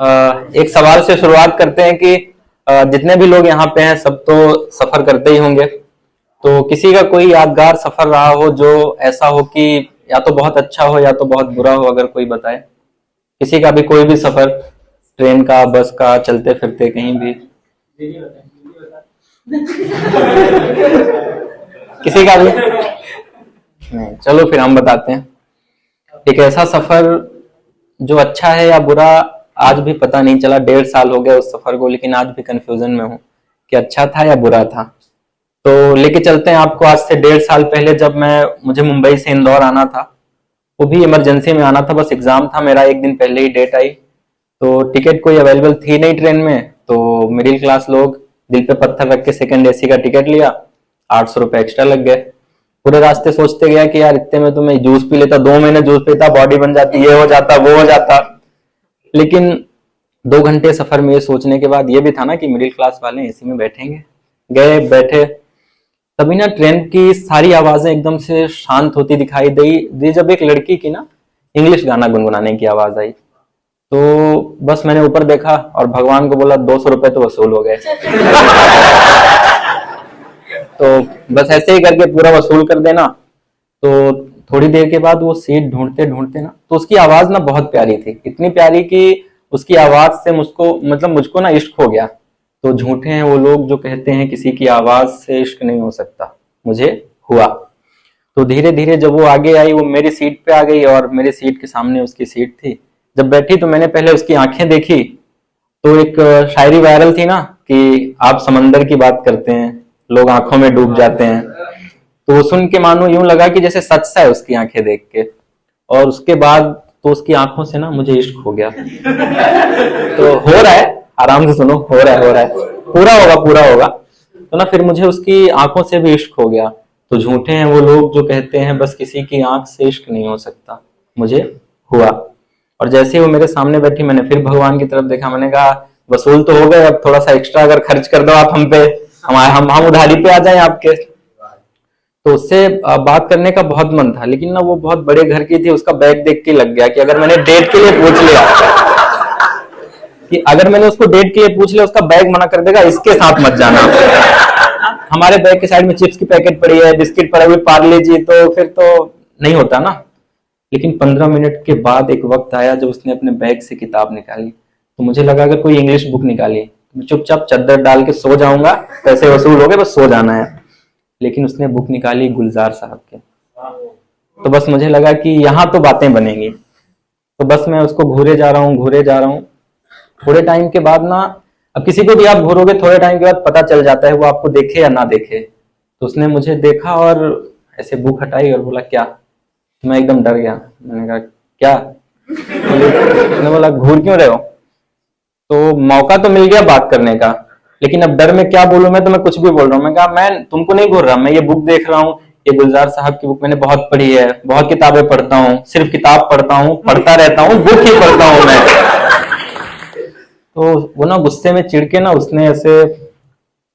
एक सवाल से शुरुआत करते हैं कि जितने भी लोग यहाँ पे हैं सब तो सफर करते ही होंगे। तो किसी का कोई यादगार सफर रहा हो जो ऐसा हो कि या तो बहुत अच्छा हो या तो बहुत बुरा हो, अगर कोई बताए। किसी का भी कोई भी सफर, ट्रेन का, बस का, चलते फिरते कहीं भी। किसी का भी नहीं, चलो फिर हम बताते हैं। एक ऐसा सफर जो अच्छा है या बुरा, आज भी पता नहीं चला। 1.5 साल हो गया उस सफर को, लेकिन आज भी कंफ्यूजन में हूँ कि अच्छा था या बुरा था। तो लेके चलते हैं आपको आज से 1.5 साल पहले, जब मुझे मुंबई से इंदौर आना था। वो भी इमरजेंसी में आना था, बस एग्जाम था मेरा, एक दिन पहले ही डेट आई। तो टिकट कोई अवेलेबल थी नहीं ट्रेन में, तो मिडिल क्लास लोग दिल पे पत्थर रख के सेकंड एसी का टिकट लिया। 800 रुपए एक्स्ट्रा लग गए। पूरे रास्ते सोचते गया कि यार इतने में तो मैं जूस पी लेता, 2 महीने जूस पीता, बॉडी बन जाती, ये हो जाता वो हो जाता। लेकिन 2 घंटे सफर में ये सोचने के बाद ये भी था ना कि मिडिल क्लास वाले एसी में बैठेंगे। गए, बैठे, तभी ना ट्रेन की सारी आवाजें एकदम से शांत होती दिखाई दी जब एक लड़की की ना इंग्लिश गाना गुनगुनाने की आवाज आई। तो बस मैंने ऊपर देखा और भगवान को बोला 200 रुपए तो वसूल हो गए। तो बस ऐसे ही करके पूरा वसूल कर देना। तो थोड़ी देर के बाद वो सीट ढूंढते ढूंढते ना, तो उसकी आवाज ना बहुत प्यारी थी, इतनी प्यारी कि उसकी आवाज से मुझको ना इश्क हो गया। तो झूठे हैं वो लोग जो कहते हैं किसी की आवाज से इश्क नहीं हो सकता, मुझे हुआ। तो धीरे धीरे जब वो आगे आई, वो मेरी सीट पे आ गई और मेरी सीट के सामने उसकी सीट थी। जब बैठी तो मैंने पहले उसकी आंखें देखी। तो एक शायरी वायरल थी ना कि आप समंदर की बात करते हैं, लोग आंखों में डूब जाते हैं। तो वो सुन के मानो यूं लगा कि जैसे सच सा है उसकी आंखें देख के। और उसके बाद तो उसकी आंखों से ना मुझे इश्क हो गया। तो हो रहा है, आराम से सुनो, हो रहा है, पूरा होगा। तो ना फिर मुझे उसकी आंखों से भी इश्क हो गया। तो झूठे हैं वो लोग जो कहते हैं बस किसी की आंख से इश्क नहीं हो सकता, मुझे हुआ। और जैसे ही वो मेरे सामने बैठी, मैंने फिर भगवान की तरफ देखा। मैंने कहा वसूल तो हो गए, अब थोड़ा सा एक्स्ट्रा अगर खर्च कर दो आप हम पे, हम उधारी पे आ जाएं आपके। तो उससे बात करने का बहुत मन था, लेकिन ना वो बहुत बड़े घर की थी। उसका बैग देख के लग गया कि अगर मैंने डेट के लिए पूछ लिया, उसका बैग मना कर देगा, इसके साथ मत जाना। हमारे बैग के साइड में चिप्स की पैकेट पड़ी है, बिस्किट पड़ा हुआ, पार्ले जी, तो फिर तो नहीं होता ना। लेकिन 15 मिनट के बाद एक वक्त आया जब उसने अपने बैग से किताब निकाली। तो मुझे लगा अगर कोई इंग्लिश बुक निकाली, चुपचाप चद्दर डाल के सो जाऊंगा, पैसे वसूल हो गए, बस सो जाना है। लेकिन उसने बुक निकाली गुलजार साहब के। तो बस मुझे लगा कि यहाँ तो बातें बनेंगी। तो बस मैं उसको घूरे जा रहा हूँ। थोड़े टाइम के बाद ना, अब किसी को भी आप घूरोगे थोड़े टाइम के बाद पता चल जाता है वो आपको देखे या ना देखे। तो उसने मुझे देखा और ऐसे बुक हटाई और बोला क्या। तो मैं एकदम डर गया। मैंने कहा क्या। उसने बोला घूर क्यों रहे हो। तो मौका तो मिल गया बात करने का, लेकिन अब डर में क्या बोलूं, मैं कुछ भी बोल रहा हूँ। मैं कहा मैं तुमको नहीं घूर रहा, मैं ये बुक देख रहा हूँ, ये गुलजार साहब की बुक मैंने बहुत पढ़ी है, बहुत किताबें पढ़ता हूँ, सिर्फ किताब पढ़ता हूँ, पढ़ता रहता हूँ, बुक ही पढ़ता हूँ मैं। तो वो ना गुस्से में चिढ़ के ना उसने ऐसे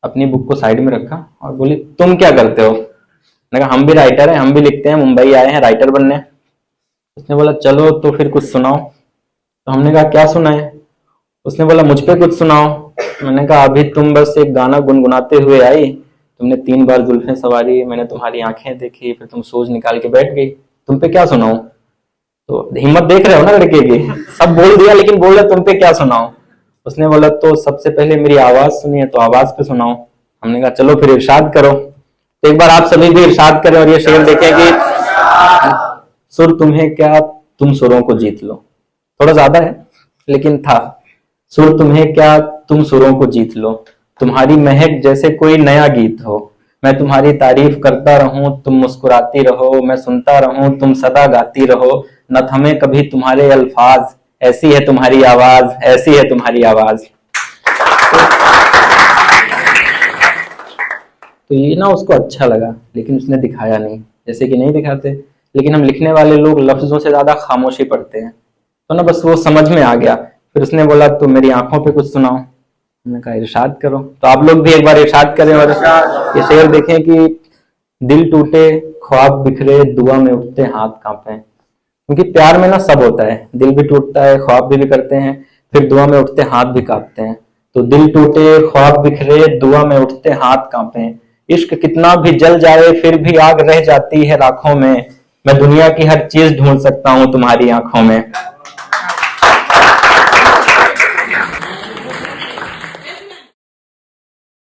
अपनी बुक को साइड में रखा और बोली तुम क्या करते हो। मैंने कहा हम भी राइटर हैं, हम भी लिखते हैं, मुंबई आए हैं राइटर बनने। उसने बोला चलो तो फिर कुछ सुनाओ। तो हमने कहा क्या सुनाए। उसने बोला मुझ पे कुछ सुनाओ। मैंने कहा अभी तुम बस एक गाना गुनगुनाते हुए आई, तुमने 3 बार जुल्फें सवारी, मैंने तुम्हारी आंखें देखी, फिर तुम सोच निकाल के बैठ गई, तुम पे क्या सुनाऊं। तो हिम्मत देख रहे हो ना लड़के की, सब बोल दिया लेकिन बोल रहे तुम पे क्या सुनाओ। उसने बोला तो सबसे पहले मेरी आवाज सुनी है तो आवाज पे सुनाओ। हमने कहा चलो फिर इरशाद करो। तो एक बार आप सभी भी इरशाद करें और ये शेर देखें कि सुर तुम्हें क्या तुम सुरों को जीत लो। थोड़ा ज्यादा है लेकिन था। सुर तुम्हें क्या तुम सुरों को जीत लो, तुम्हारी महक जैसे कोई नया गीत हो, मैं तुम्हारी तारीफ करता रहूं तुम मुस्कुराती रहो, मैं सुनता रहूं तुम सदा गाती रहो, न थमे कभी तुम्हारे अल्फाज, ऐसी है तुम्हारी आवाज, ऐसी है तुम्हारी आवाज। तो ये ना उसको अच्छा लगा, लेकिन उसने दिखाया नहीं, जैसे कि नहीं दिखाते। लेकिन हम लिखने वाले लोग लफ्जों से ज्यादा खामोशी पढ़ते हैं। तो ना बस वो समझ में आ गया। फिर उसने बोला तो मेरी आंखों पे कुछ सुनाओ। मैंने कहा इरशाद करो। तो आप लोग भी एक बार इरशाद करें और ये शेर देखें कि दिल टूटे ख्वाब बिखरे दुआ में उठते हाथ कांपे। क्योंकि प्यार में ना सब होता है, दिल भी टूटता है, ख्वाब भी करते हैं, फिर दुआ में उठते हाथ भी कांपते हैं। तो दिल टूटे ख्वाब बिखरे, दुआ में उठते हाथ कांपे। इश्क कितना भी जल जाए फिर भी आग रह जाती है राखों में। मैं दुनिया की हर चीज ढूंढ सकता हूँ तुम्हारी आंखों में।